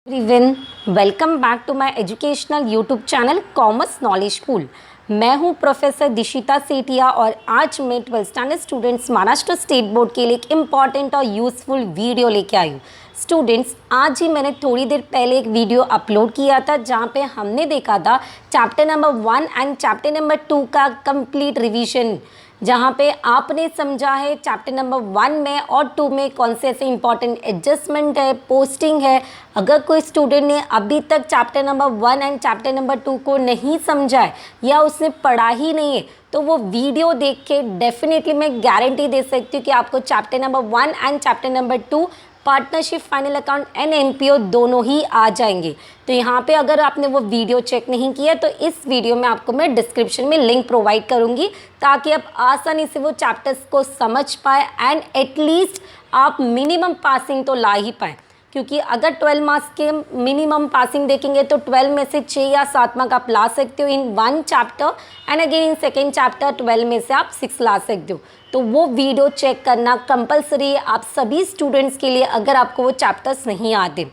Everyone, welcome back to my educational YouTube channel commerce knowledge pool. मैं हूं professor Dishita Sethia और आज मैं 12th standard students Maharashtra state board के लिए एक इम्पॉर्टेंट और यूज़फुल वीडियो लेके आई हूँ। स्टूडेंट्स, आज ही मैंने थोड़ी देर पहले एक वीडियो अपलोड किया था जहाँ पे हमने देखा था chapter number 1 and chapter number 2 का कंप्लीट रिवीजन, जहाँ पे आपने समझा है चैप्टर नंबर 1 में और 2 में कौन से ऐसे इंपॉर्टेंट एडजस्टमेंट है, पोस्टिंग है। अगर कोई स्टूडेंट ने अभी तक chapter number 1 and chapter number 2 को नहीं समझा है या उसने पढ़ा ही नहीं है तो वो वीडियो देख के डेफिनेटली मैं गारंटी दे सकती हूँ कि आपको chapter number 1 and chapter number 2 partnership, final account and MPO दोनों ही आ जाएंगे। तो यहाँ पे अगर आपने वो वीडियो चेक नहीं किया तो इस वीडियो में आपको मैं डिस्क्रिप्शन में लिंक प्रोवाइड करूँगी ताकि आप आसानी से वो चैप्टर्स को समझ पाए एंड एटलीस्ट आप मिनिमम पासिंग तो ला ही पाए। क्योंकि अगर 12 मार्क्स के मिनिमम पासिंग देखेंगे तो 12 में से 6 या 7 मार्क आप ला सकते हो इन 1 chapter and again in second chapter 12 में से आप 6 ला सकते हो। तो वो वीडियो चेक करना कंपलसरी है आप सभी स्टूडेंट्स के लिए अगर आपको वो चैप्टर्स नहीं आते।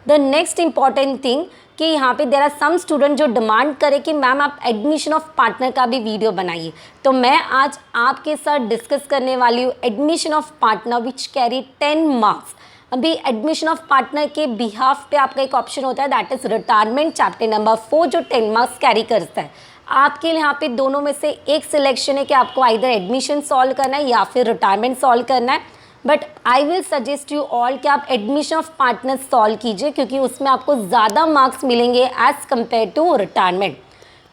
द नेक्स्ट इम्पॉर्टेंट थिंग कि यहाँ पे देर आर सम स्टूडेंट जो डिमांड करे कि मैम आप एडमिशन ऑफ पार्टनर का भी वीडियो बनाइए। तो मैं आज आपके साथ डिस्कस करने वाली हूँ admission of partner which carry 10 marks. अभी एडमिशन ऑफ पार्टनर के बिहाफ पे आपका एक ऑप्शन होता है that is retirement chapter number 4 जो 10 मार्क्स कैरी करता है। आपके लिए यहाँ पे दोनों में से एक सिलेक्शन है कि आपको आइदर एडमिशन सॉल्व करना है या फिर रिटायरमेंट सॉल्व करना है। But I will suggest you all कि आप एडमिशन ऑफ पार्टनर सॉल्व कीजिए क्योंकि उसमें आपको ज़्यादा मार्क्स मिलेंगे एज़ कम्पेयर टू रिटायरमेंट।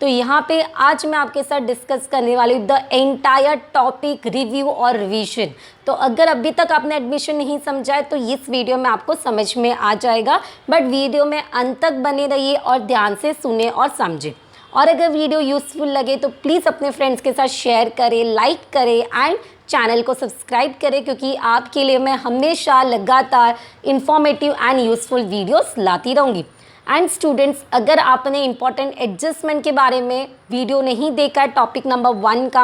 तो यहाँ पे आज मैं आपके साथ डिस्कस करने वाली हूँ द एंटायर टॉपिक रिव्यू और रिवीजन। तो अगर अभी तक आपने एडमिशन नहीं समझा है तो इस वीडियो में आपको समझ में आ जाएगा, बट वीडियो में अंत तक बने रहिए और ध्यान से सुने और समझें। और अगर वीडियो यूज़फुल लगे तो प्लीज़ अपने फ्रेंड्स के साथ शेयर करें, लाइक करें एंड चैनल को सब्सक्राइब करें क्योंकि आपके लिए मैं हमेशा लगातार इंफॉर्मेटिव एंड यूज़फुल वीडियोस लाती रहूँगी। एंड स्टूडेंट्स, अगर आपने इंपॉर्टेंट एडजस्टमेंट के बारे में वीडियो नहीं देखा है टॉपिक नंबर 1 का,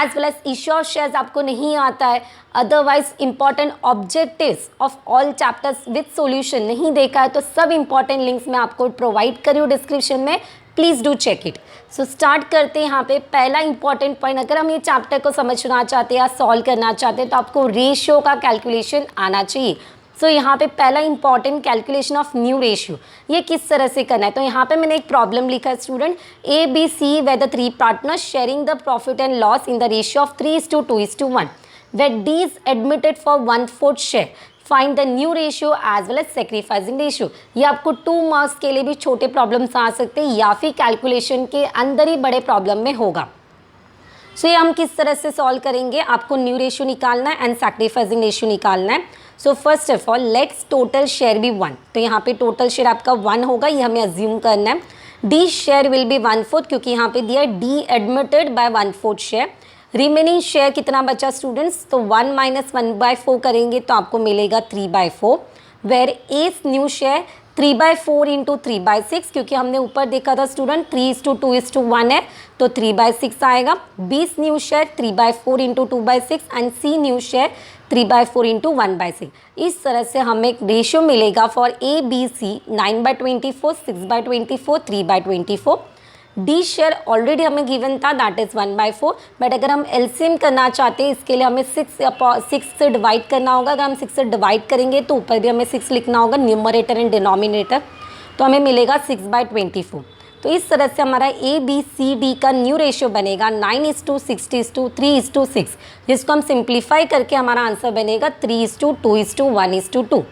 as well as issue of shares आपको नहीं आता है, otherwise important objectives of all chapters with solution नहीं देखा है तो सब इंपॉर्टेंट लिंक्स मैं आपको प्रोवाइड करी हूँ डिस्क्रिप्शन में, please do check it. So start करते हैं। यहाँ पे पहला इंपॉर्टेंट पॉइंट, अगर हम ये चैप्टर को समझना चाहते हैं या सॉल्व करना चाहते हैं तो आपको रेशियो का कैलकुलेशन आना चाहिए। सो यहाँ पे पहला important calculation of new ratio, ये किस तरह से करना है। तो यहाँ पे मैंने एक प्रॉब्लम लिखा है student, A B C were the 3 partners sharing the profit and loss in the ratio of 3:2:1 where D is admitted for 1/4 share. Find the new ratio as well as sacrificing ratio। ये आपको 2 marks के लिए भी छोटे problems आ सकते हैं या फिर कैलकुलेशन के अंदर ही बड़े प्रॉब्लम में होगा। सो ये हम किस तरह से सॉल्व करेंगे, आपको न्यू रेशियो निकालना है एंड सैक्रिफाइसिंग रेशियो निकालना है। So first of all let's total share be 1। तो यहाँ पे टोटल शेयर आपका 1 होगा, ये हमें अज्यूम करना है। डी शेयर विल बी 1/4 क्योंकि यहाँ पे दिया D admitted by 1/4 share. Remaining share कितना बचा स्टूडेंट्स, तो 1 - 1/4 करेंगे तो आपको मिलेगा 3/4 whereas new share 3/4 into 3/6 क्योंकि हमने ऊपर देखा था स्टूडेंट 3:2:1 है तो 3/6 आएगा। 20 new share 3/4 into 2/6 and C new share 3/4 into 1/6। इस तरह से हमें एक रेशियो मिलेगा for A B C 9/24, 6/24, 3/24। D share already हमें गिवन था दैट इज़ 1/4, बट अगर हम एलसीएम करना चाहते हैं इसके लिए हमें 6 से डिवाइड करना होगा। अगर हम 6 से डिवाइड करेंगे तो ऊपर भी हमें 6 लिखना होगा, न्यूमरेटर एंड डिनोमिनेटर, तो हमें मिलेगा 6/24। तो इस तरह से हमारा ए बी सी डी का न्यू रेशियो बनेगा 9:60:3:6, जिसको हम सिंप्लीफाई करके हमारा आंसर बनेगा 3:2:1:2।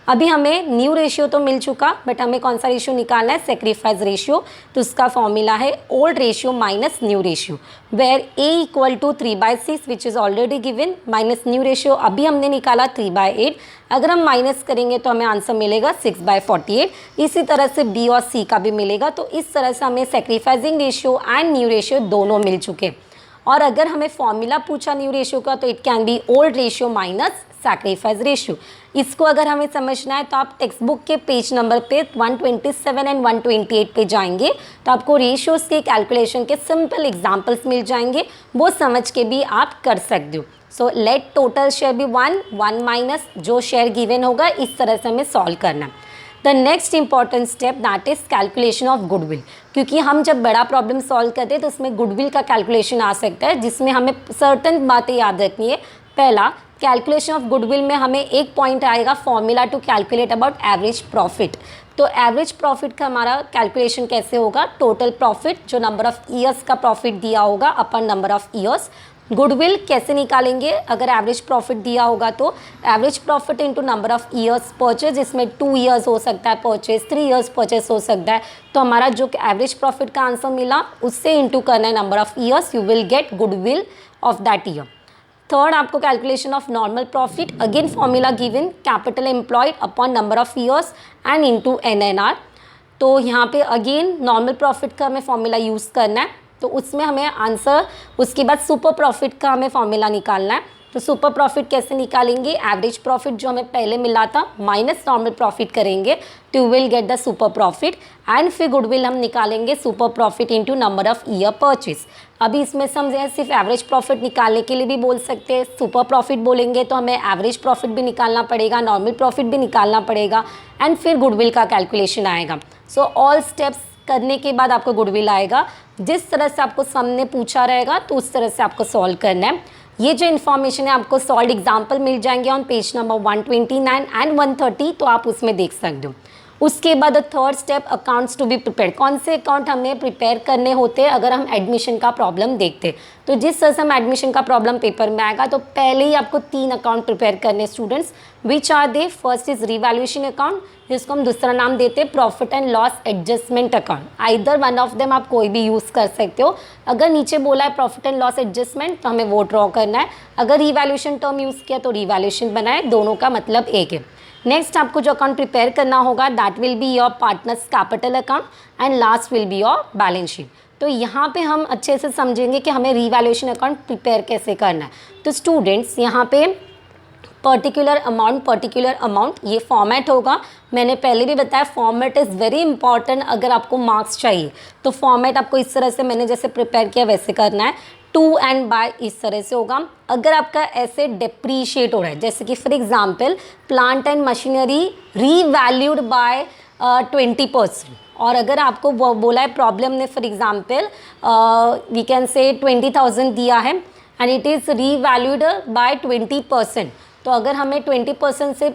अभी हमें न्यू रेशियो तो मिल चुका, बट हमें कौन सा रेशियो निकालना है, सेक्रीफाइस रेशियो। तो उसका फॉर्मूला है old ratio minus new ratio where A equal to 3/6 which is already given minus new ratio अभी हमने निकाला 3/8। अगर हम माइनस करेंगे तो हमें आंसर मिलेगा 6/48। इसी तरह से बी और सी का भी मिलेगा। तो इस तरह से हमें sacrificing ratio and new ratio दोनों मिल चुके। और अगर हमें फॉर्मूला पूछा न्यू रेशियो का तो it can be old ratio minus sacrifice ratio. इसको अगर हमें समझना है तो आप टेक्स्ट बुक के पेज नंबर पे 127 एंड 128 पे जाएंगे तो आपको रेशियोज के कैलकुलेशन के सिंपल एग्जांपल्स मिल जाएंगे, वो समझ के भी आप कर सकते हो। So let total share be 1 minus जो शेयर गिवन होगा, इस तरह से हमें सॉल्व करना है। The next important step that is calculation of goodwill, क्योंकि हम जब बड़ा प्रॉब्लम सॉल्व करते हैं तो उसमें गुडविल का कैलकुलेशन आ सकता है, जिसमें हमें सर्टन बातें याद रखनी है। पहला, कैलकुलेशन ऑफ गुडविल में हमें एक पॉइंट आएगा formula to calculate about average profit. तो एवरेज प्रॉफिट का हमारा कैलकुलेशन कैसे होगा, टोटल प्रॉफिट जो नंबर ऑफ ईयर्स का प्रॉफिट दिया होगा upon number of years. Goodwill कैसे निकालेंगे, अगर एवरेज प्रॉफिट दिया होगा तो average profit into number of years purchase, इसमें 2 ईयर्स हो सकता है परचेज, 3 ईयर्स परचेज हो सकता है। तो हमारा जो एवरेज प्रॉफिट का आंसर मिला उससे इंटू करना है number of years, you will get goodwill of that year. Third, आपको calculation of normal profit, again formula given capital employed upon number of years and into NNR। तो यहाँ पे again normal profit का हमें formula use करना है, तो उसमें हमें आंसर, उसके बाद सुपर प्रॉफिट का हमें फॉर्मूला निकालना है। तो सुपर प्रॉफिट कैसे निकालेंगे, एवरेज प्रॉफिट जो हमें पहले मिला था माइनस नॉर्मल प्रॉफिट करेंगे तो will get the super profit, and फिर गुडविल हम निकालेंगे super profit into number of year purchase. अभी इसमें समझे सिर्फ एवरेज प्रॉफिट निकालने के लिए भी बोल सकते हैं, सुपर प्रॉफिट बोलेंगे तो हमें एवरेज प्रॉफिट भी निकालना पड़ेगा, नॉर्मल प्रॉफिट भी निकालना पड़ेगा, एंड फिर गुडविल का कैलकुलेशन आएगा। सो ऑल स्टेप्स करने के बाद आपको गुडविल आएगा। जिस तरह से आपको सामने पूछा रहेगा तो उस तरह से आपको सॉल्व करना है। ये जो इन्फॉर्मेशन है आपको सॉल्व एग्जाम्पल मिल जाएंगे ऑन पेज नंबर 129 एंड 130, तो आप उसमें देख सकते हो। उसके बाद third step, accounts to be prepare. कौन से अकाउंट हमें प्रिपेयर करने होते हैं अगर हम एडमिशन का प्रॉब्लम देखते, तो जिस तरह से हम एडमिशन का प्रॉब्लम पेपर में आएगा तो पहले ही आपको 3 अकाउंट प्रिपेयर करने students, which are they, first is revaluation account, जिसको हम दूसरा नाम देते हैं profit and loss adjustment account. Either one of them आप कोई भी यूज़ कर सकते हो। अगर नीचे बोला है प्रॉफिट एंड लॉस एडजस्टमेंट तो हमें वो ड्रॉ करना है, अगर रिवैल्यूएशन टर्म यूज़ किया तो रिवैल्यूएशन बनाए, दोनों का मतलब एक है। नेक्स्ट आपको जो अकाउंट प्रिपेयर करना होगा that will be your partners capital account and last will be your balance sheet. तो यहाँ पे हम अच्छे से समझेंगे कि हमें रिवैल्यूएशन अकाउंट प्रिपेयर कैसे करना है। तो स्टूडेंट्स यहाँ पे पर्टिकुलर अमाउंट ये फॉर्मेट होगा। मैंने पहले भी बताया फॉर्मेट इज़ वेरी इंपॉर्टेंट, अगर आपको मार्क्स चाहिए तो फॉर्मेट आपको इस तरह से मैंने जैसे प्रिपेयर किया वैसे करना है, टू एंड बाय इस तरह से होगा। अगर आपका ऐसे डिप्रीशिएट हो रहा है, जैसे कि for example plant and machinery revalued by 20%, और अगर आपको वो बोला है प्रॉब्लम ने for example we can say 20,000 दिया है and it is revalued by 20%, तो अगर हमें 20% से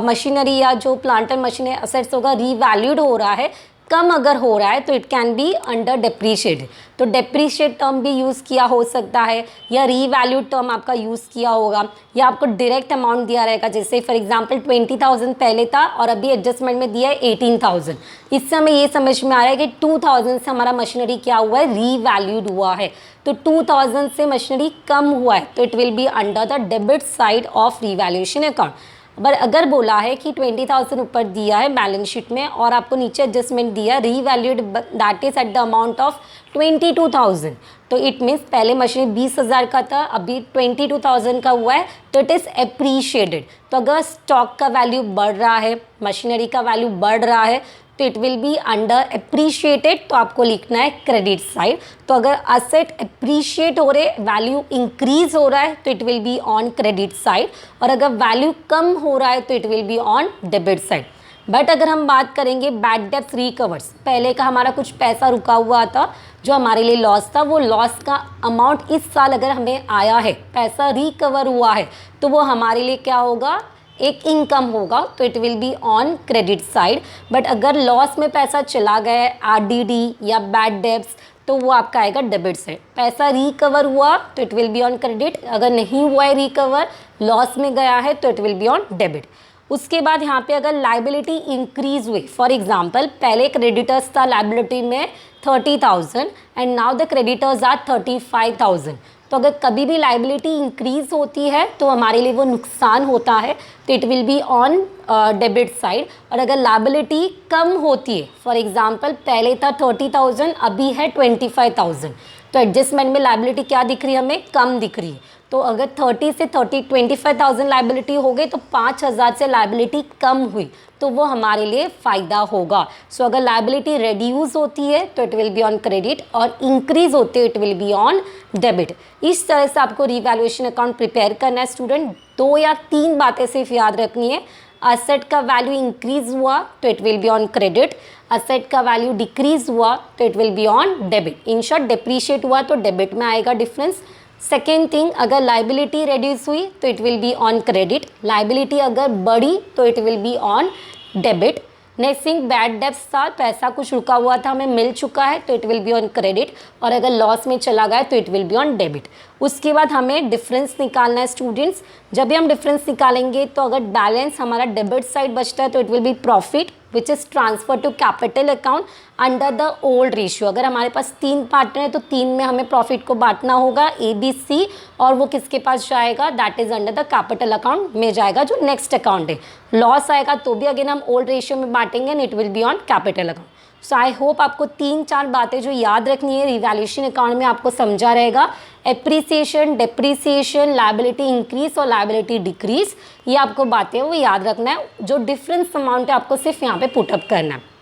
मशीनरी या जो प्लांट एंड मशीनरी असेट्स होगा रीवैल्यूड हो रहा है, कम अगर हो रहा है तो it can be under depreciate. तो डेप्रीशिएट टर्म भी यूज़ किया हो सकता है, या रीवैल्यूड टर्म आपका यूज़ किया होगा, या आपको डायरेक्ट अमाउंट दिया रहेगा, जैसे फॉर एग्जांपल 20,000 पहले था और अभी एडजस्टमेंट में दिया है 18,000। इससे हमें ये समझ में आ रहा है कि 2,000 से हमारा मशीनरी क्या हुआ है, रीवैल्यूड हुआ है। तो 2,000 से मशीनरी कम हुआ है तो it will be under the debit side of revaluation account. पर अगर बोला है कि 20,000 ऊपर दिया है बैलेंस शीट में और आपको नीचे एडजस्टमेंट दिया revalued that is at the amount of 22,000, तो इट मीन्स पहले मशीनरी 20,000 का था, अभी 22,000 का हुआ है, तो इट इज़ एप्रीशिएटेड। तो अगर स्टॉक का वैल्यू बढ़ रहा है, मशीनरी का वैल्यू बढ़ रहा है, तो इट विल बी अंडर एप्रीशिएटेड, तो आपको लिखना है क्रेडिट साइड। तो अगर असेट एप्रीशिएट हो रहे, वैल्यू इंक्रीज हो रहा है, तो it will be on credit side, और अगर वैल्यू कम हो रहा है तो it will be on debit side. But अगर हम बात करेंगे बैड डेब्ट्स रिकवर्स, पहले का हमारा कुछ पैसा रुका हुआ था जो हमारे लिए लॉस था, वो लॉस का अमाउंट इस साल अगर हमें आया है, पैसा रिकवर हुआ है, तो वो हमारे लिए क्या होगा, एक इनकम होगा, तो it will be on credit side. But अगर लॉस में पैसा चला गया है, आरडीडी या बैड डेब्ट्स, तो वो आपका आएगा डेबिट साइड। पैसा रिकवर हुआ तो it will be on credit, अगर नहीं हुआ है रिकवर, लॉस में गया है, तो it will be on debit. उसके बाद यहाँ पे अगर लाइबिलिटी इंक्रीज हुई, फॉर एग्जांपल पहले क्रेडिटर्स था लाइबिलिटी में 30,000 and now the creditors are 35,000, तो अगर कभी भी लाइबिलिटी इंक्रीज होती है तो हमारे लिए वो नुकसान होता है, तो it will be on debit side. और अगर लाइबिलिटी कम होती है, फॉर एग्जांपल पहले था 30,000 अभी है 25,000, तो एडजस्टमेंट में लाइबिलिटी क्या दिख रही है, हमें कम दिख रही है। तो अगर 30 से 25,000 लाइबिलिटी हो गई तो 5,000 से लाइबिलिटी कम हुई, तो वो हमारे लिए फ़ायदा होगा। सो अगर लाइबिलिटी रेड्यूस होती है तो it will be on credit, और इंक्रीज होती है it will be on debit. इस तरह से आपको रिवैल्यूएशन अकाउंट प्रिपेयर करना है स्टूडेंट। 2 या 3 बातें सिर्फ याद रखनी है, असेट का वैल्यू इंक्रीज हुआ तो it will be on credit, asset का वैल्यू डिक्रीज हुआ तो it will be on debit. In short depreciate हुआ तो डेबिट में आएगा डिफरेंस। सेकेंड थिंग, अगर लाइबिलिटी रिड्यूस हुई तो it will be on credit, liability अगर बढ़ी तो it will be on debit. Next thing, bad debts था, पैसा कुछ रुका हुआ था हमें मिल चुका है तो it will be on credit, और अगर लॉस में चला गया तो it will be on debit. उसके बाद हमें डिफरेंस निकालना है स्टूडेंट्स। जब भी हम डिफरेंस निकालेंगे तो अगर बैलेंस हमारा डेबिट साइड बचता है तो it will be profit which is transfer to capital account under the old ratio. अगर हमारे पास 3 पार्टनर है तो 3 में हमें प्रॉफिट को बांटना होगा ABC, और वो किसके पास जाएगा, that is under the capital account में जाएगा जो नेक्स्ट अकाउंट है। लॉस आएगा तो भी अगेन हम ओल्ड रेशियो में बांटेंगे and it will be on capital account. So I hope आपको 3-4 बातें जो याद रखनी है रिवैल्यूएशन अकाउंट में आपको समझा रहेगा। एप्रिसिएशन, डेप्रिसिएशन, लायबिलिटी इंक्रीज और लायबिलिटी डिक्रीज, ये आपको बातें वो याद रखना है। जो डिफरेंस अमाउंट है आपको सिर्फ यहाँ पे पुटअप करना है।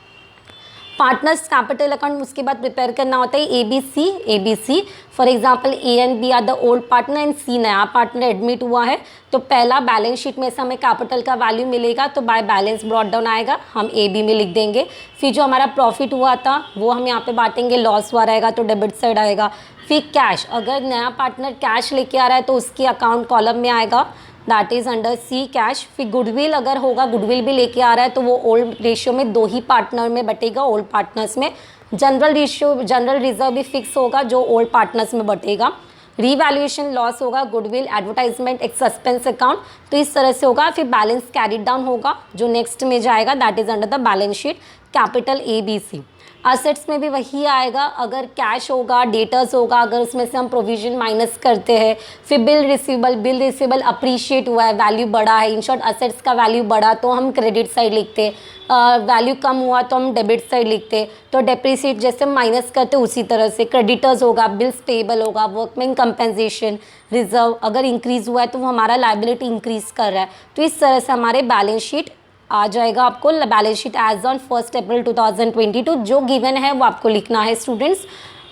पार्टनर्स कैपिटल अकाउंट उसके बाद प्रिपेयर करना होता है ABC। For example A and B are the old partner and C नया पार्टनर एडमिट हुआ है, तो पहला बैलेंस शीट में से हमें कैपिटल का वैल्यू मिलेगा तो बाय बैलेंस ब्रॉट डाउन आएगा, हम AB में लिख देंगे। फिर जो हमारा प्रॉफिट हुआ था वो हम यहाँ पे बांटेंगे, लॉस हुआ रहेगा तो डेबिट साइड आएगा। फिर कैश, अगर नया पार्टनर कैश लेके आ रहा है तो उसकी अकाउंट कॉलम में आएगा, that is under C cash. फिर गुडविल अगर होगा, गुडविल भी लेके आ रहा है तो वो ओल्ड रेशियो में 2 ही पार्टनर में बटेगा, ओल्ड पार्टनर्स में। जनरल रिजर्व भी फिक्स होगा जो ओल्ड पार्टनर्स में बटेगा। रीवैल्यूएशन लॉस होगा, गुडविल, एडवर्टाइजमेंट, एक सस्पेंस अकाउंट, तो इस तरह से होगा। फिर बैलेंस कैरी डाउन होगा जो नेक्स्ट में जाएगा, that is under the balance sheet capital ABC। Assets में भी वही आएगा, अगर कैश होगा, डेटर्स होगा, अगर उसमें से हम प्रोविजन माइनस करते हैं। फिर बिल रिसीवेबल अप्रिशिएट हुआ है, वैल्यू बढ़ा है, इन शॉर्ट असेट्स का वैल्यू बढ़ा तो हम क्रेडिट साइड लिखते हैं, वैल्यू कम हुआ तो हम डेबिट साइड लिखते हैं। तो डेप्रिसिएट जैसे हम माइनस करते उसी तरह से क्रेडिटर्स होगा, बिल्स पेबल होगा, वर्कमैन कंपेंसेशन रिजर्व अगर इंक्रीज़ हुआ है तो वो हमारा लायबिलिटी इंक्रीज़ कर रहा है। तो इस तरह से हमारे बैलेंस शीट आ जाएगा। आपको बैलेंस शीट एज ऑन 1 अप्रैल 2022 जो गिवन है वो आपको लिखना है स्टूडेंट्स।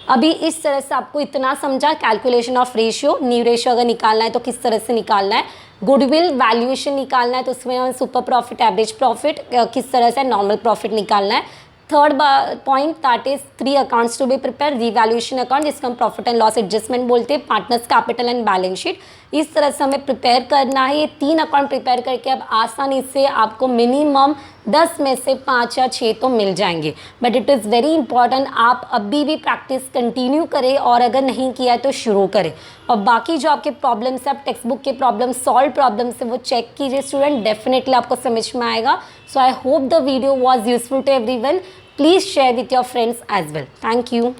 अभी इस तरह से आपको इतना समझा, calculation of ratio, new ratio अगर निकालना है तो किस तरह से निकालना है, गुडविल वैल्यूएशन निकालना है तो उसमें हमें सुपर प्रॉफिट, एवरेज प्रॉफिट, किस तरह से नॉर्मल प्रॉफिट निकालना है। Third point that is 3 accounts to be prepare, revaluation account जिसको हम प्रॉफिट एंड लॉस एडजस्टमेंट बोलते हैं, partners capital and balance sheet, इस तरह से हमें प्रिपेयर करना है। ये 3 अकाउंट प्रिपेयर करके अब आसानी से आपको मिनिमम 10 में से 5 या 6 तो मिल जाएंगे। But it is very important आप अभी भी प्रैक्टिस कंटिन्यू करें, और अगर नहीं किया है तो शुरू करें। और बाकी जो आपके प्रॉब्लम्स है, आप टेक्स्ट बुक के प्रॉब्लम्स है वो चेक कीजिए स्टूडेंट, डेफिनेटली आपको समझ में आएगा। So I hope the video was useful to everyone. Please share with your friends as well. Thank you.